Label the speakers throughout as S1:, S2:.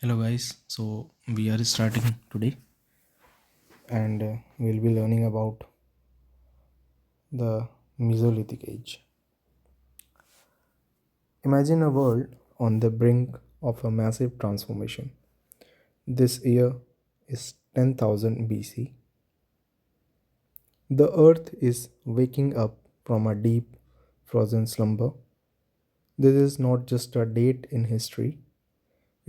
S1: Hello guys, so we are starting today and we'll be learning about the Mesolithic Age. Imagine a world on the brink of a massive transformation. This year is 10,000 BC. The earth is waking up from a deep frozen slumber. This is not just a date in history,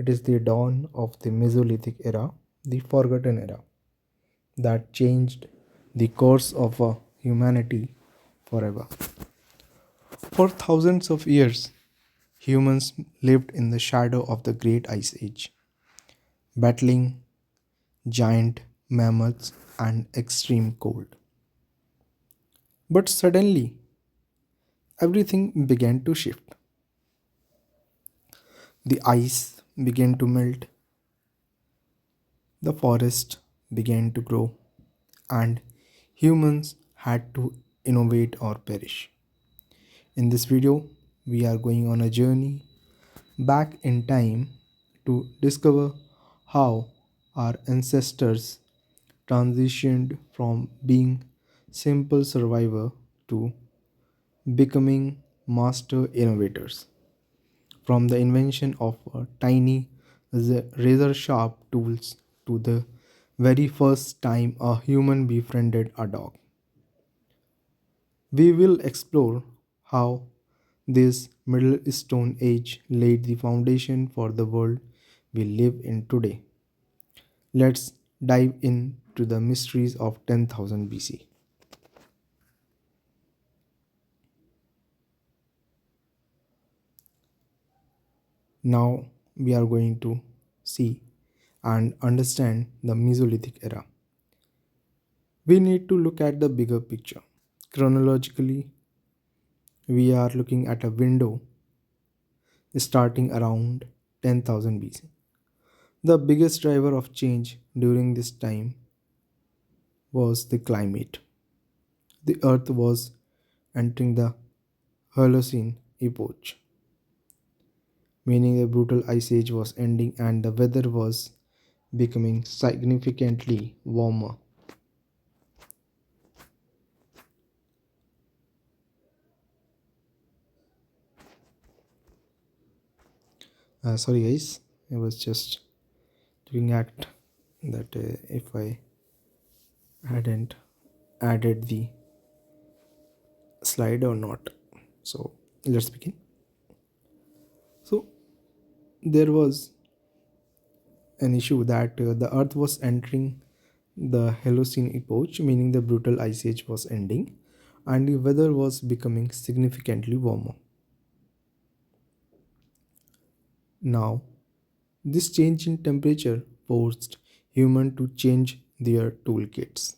S1: it is the dawn of the Mesolithic era, the forgotten era that changed the course of humanity forever. For thousands of years, humans lived in the shadow of the Great Ice Age, battling giant mammoths and extreme cold. But suddenly, everything began to shift. The ice began to melt, the forest began to grow, and humans had to innovate or perish. In this video, we are going on a journey back in time to discover how our ancestors transitioned from being simple survivor to becoming master innovators. From the invention of tiny razor sharp tools to the very first time a human befriended a dog. We will explore how this Middle Stone Age laid the foundation for the world we live in today. Let's dive into the mysteries of 10,000 BC. Now we are going to see and understand the Mesolithic era. We need to look at the bigger picture. Chronologically, we are looking at a window starting around 10,000 BC. The biggest driver of change during this time was the climate. The earth was entering the Holocene Epoch, meaning the brutal ice age was ending and the weather was becoming significantly warmer. Sorry guys, I was just looking at that if I hadn't added the slide or not. So let's begin. So there was an issue that the earth was entering the Holocene Epoch, meaning the brutal ice age was ending and the weather was becoming significantly warmer. Now, this change in temperature forced humans to change their toolkits.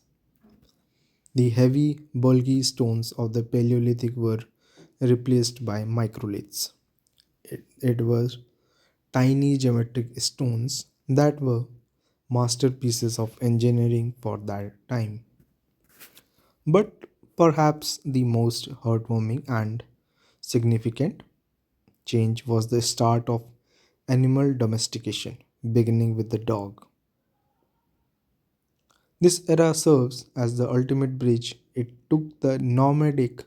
S1: The heavy, bulky stones of the Paleolithic were replaced by microliths. It was tiny geometric stones that were masterpieces of engineering for that time. But perhaps the most heartwarming and significant change was the start of animal domestication, beginning with the dog. This era serves as the ultimate bridge. It took the nomadic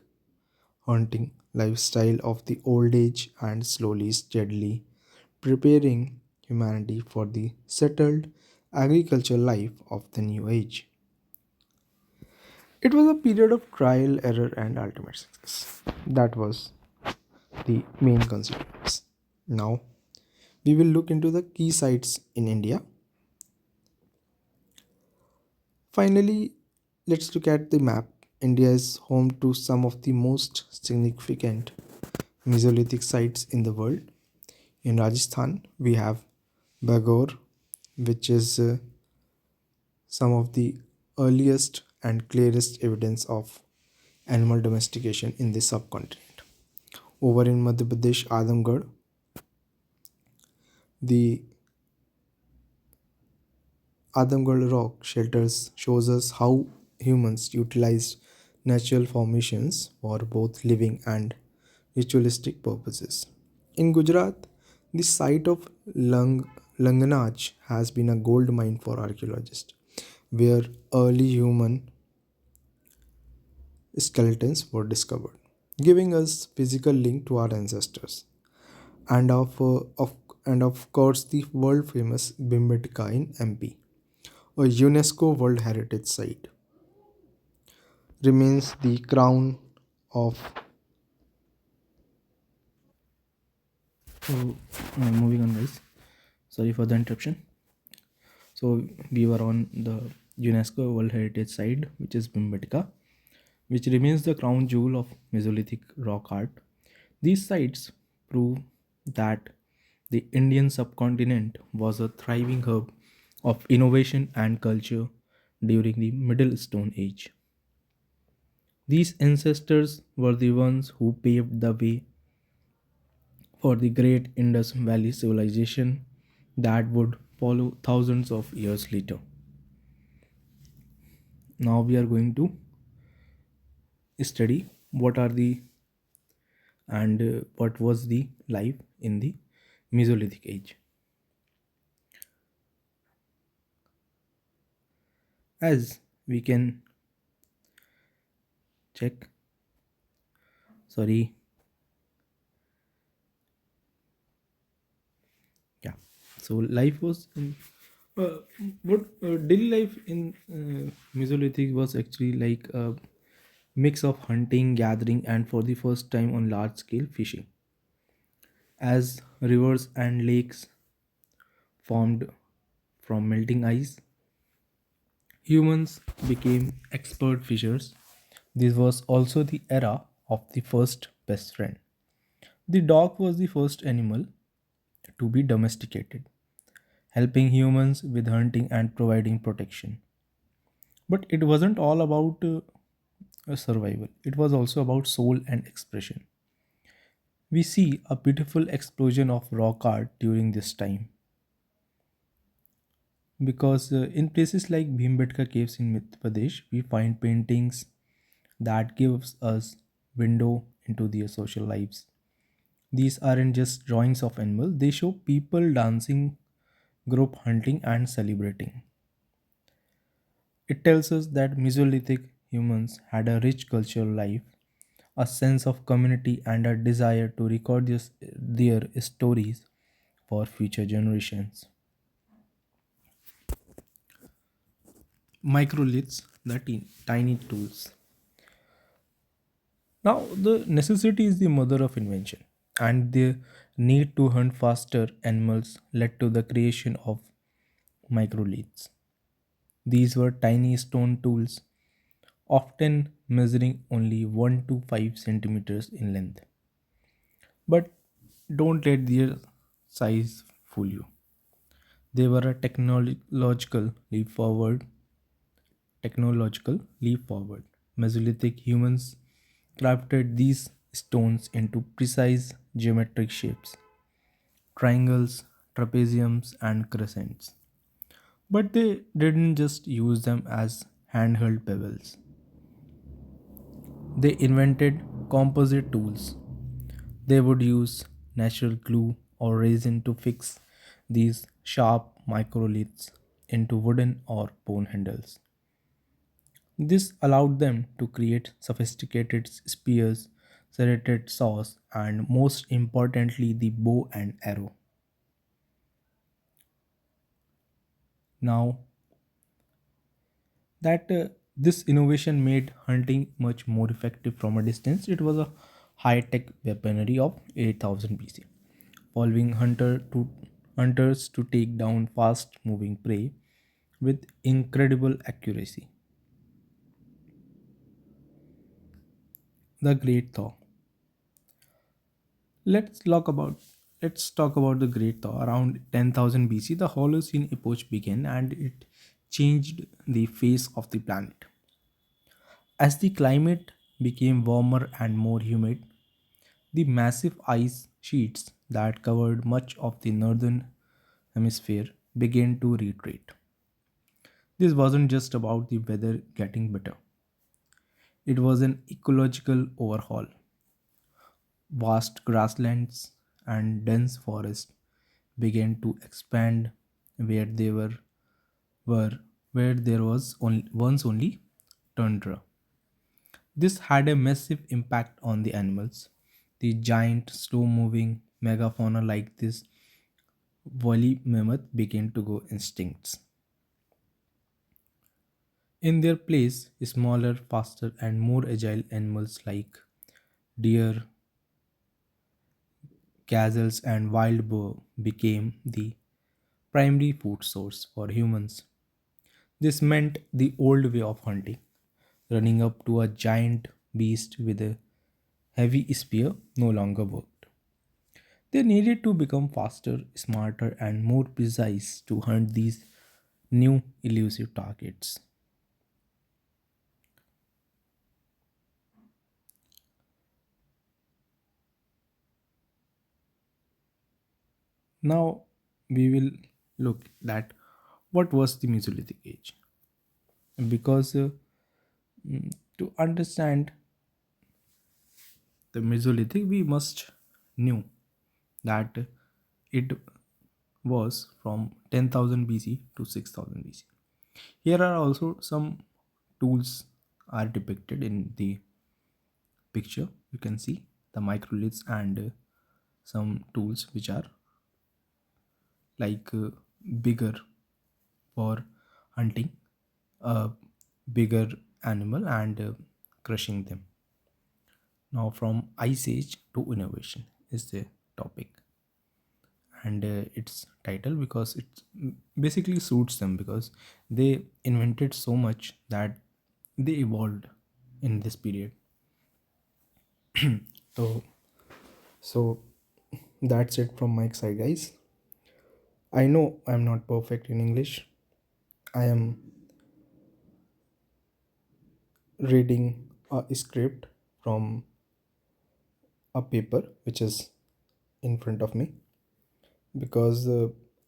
S1: hunting lifestyle of the old age and slowly, steadily preparing humanity for the settled agricultural life of the new age. It was a period of trial, error, and ultimate success. That was the main consequence. Now, we will look into the key sites in India. Finally, let's look at the map. India is home to some of the most significant Mesolithic sites in the world. In Rajasthan, we have Bagor, which is some of the earliest and clearest evidence of animal domestication in the subcontinent. Over in Madhya Pradesh, Adamgarh, the Adamgarh rock shelters shows us how humans utilized natural formations for both living and ritualistic purposes. In Gujarat, the site of Langanach has been a gold mine for archaeologists, where early human skeletons were discovered, giving us physical link to our ancestors. And of course the world famous Bhimbetka in MP, a UNESCO World Heritage Site, remains the crown of. So, moving on, guys. Sorry for the interruption. So we were on the UNESCO World Heritage Site, which is Bhimbetka, which remains the crown jewel of Mesolithic rock art. These sites prove that the Indian subcontinent was a thriving hub of innovation and culture during the Middle Stone Age. These ancestors were the ones who paved the way for the great Indus Valley civilization that would follow thousands of years later. Now we are going to study what are the and what was the life in the Mesolithic age. As we can check, sorry, yeah. So life was in uh, what daily life in Mesolithic was actually like a mix of hunting, gathering, and for the first time on large scale fishing. As rivers and lakes formed from melting ice, humans became expert fishers. This was also the era of the first best friend. The dog was the first animal to be domesticated, helping humans with hunting and providing protection. But it wasn't all about a survival, it was also about soul and expression. We see a beautiful explosion of rock art during this time because in places like Bhimbetka Caves in Madhya Pradesh, we find paintings that gives us window into their social lives. These aren't just drawings of animals, they show people dancing, group hunting, and celebrating. It tells us that Mesolithic humans had a rich cultural life, a sense of community, and a desire to record their stories for future generations. Microliths, the tiny tools. Now, the necessity is the mother of invention, and the need to hunt faster animals led to the creation of microliths. These were tiny stone tools, often measuring only 1 to 5 centimeters in length. But don't let their size fool you. They were a technological leap forward. Mesolithic humans crafted these stones into precise geometric shapes, triangles, trapeziums, and crescents. But they didn't just use them as handheld pebbles. They invented composite tools. They would use natural glue or resin to fix these sharp microliths into wooden or bone handles. This allowed them to create sophisticated spears, serrated saws, and most importantly, the bow and arrow. Now, that this innovation made hunting much more effective from a distance, it was a high tech weaponry of 8000 BC, allowing hunters to take down fast moving prey with incredible accuracy. The Great Thaw. Let's talk about let's talk about the Great Thaw. Around 10,000 BC, the Holocene Epoch began and it changed the face of the planet. As the climate became warmer and more humid, the massive ice sheets that covered much of the northern hemisphere began to retreat. This wasn't just about the weather getting better, it was an ecological overhaul. Vast grasslands and dense forests began to expand where they were where there was once only tundra. This had a massive impact on the animals. The giant, slow moving megafauna like this woolly mammoth began to go extinct. In their place, smaller, faster, and more agile animals like deer, gazelles, and wild boar became the primary food source for humans. This meant the old way of hunting, running up to a giant beast with a heavy spear, no longer worked. They needed to become faster, smarter, and more precise to hunt these new elusive targets. Now we will look at what was the Mesolithic Age. Because to understand the Mesolithic, we must knew that it was from 10,000 BC to 6,000 BC. Here are also some tools are depicted in the picture. You can see the microliths and some tools which are like bigger for hunting a bigger animal and crushing them. Now, from Ice Age to innovation is the topic, and its title because it basically suits them because they invented so much that they evolved in this period. So, so that's it from my side, guys. I know I'm not perfect in English. I am reading a script from a paper which is in front of me because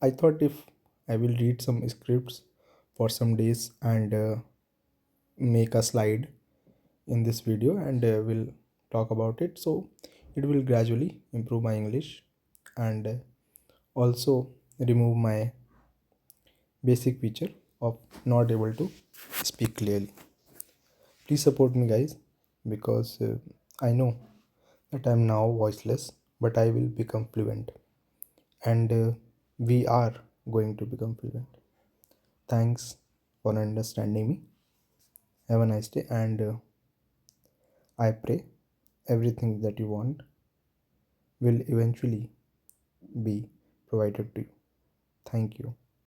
S1: I thought if I will read some scripts for some days and make a slide in this video and we'll talk about it, so it will gradually improve my English and also remove my basic feature of not able to speak clearly. Please support me, guys, because I know that I'm now voiceless, but I will become fluent, and we are going to become fluent. Thanks for understanding me. Have a nice day, and I pray everything that you want will eventually be provided to you. Thank you.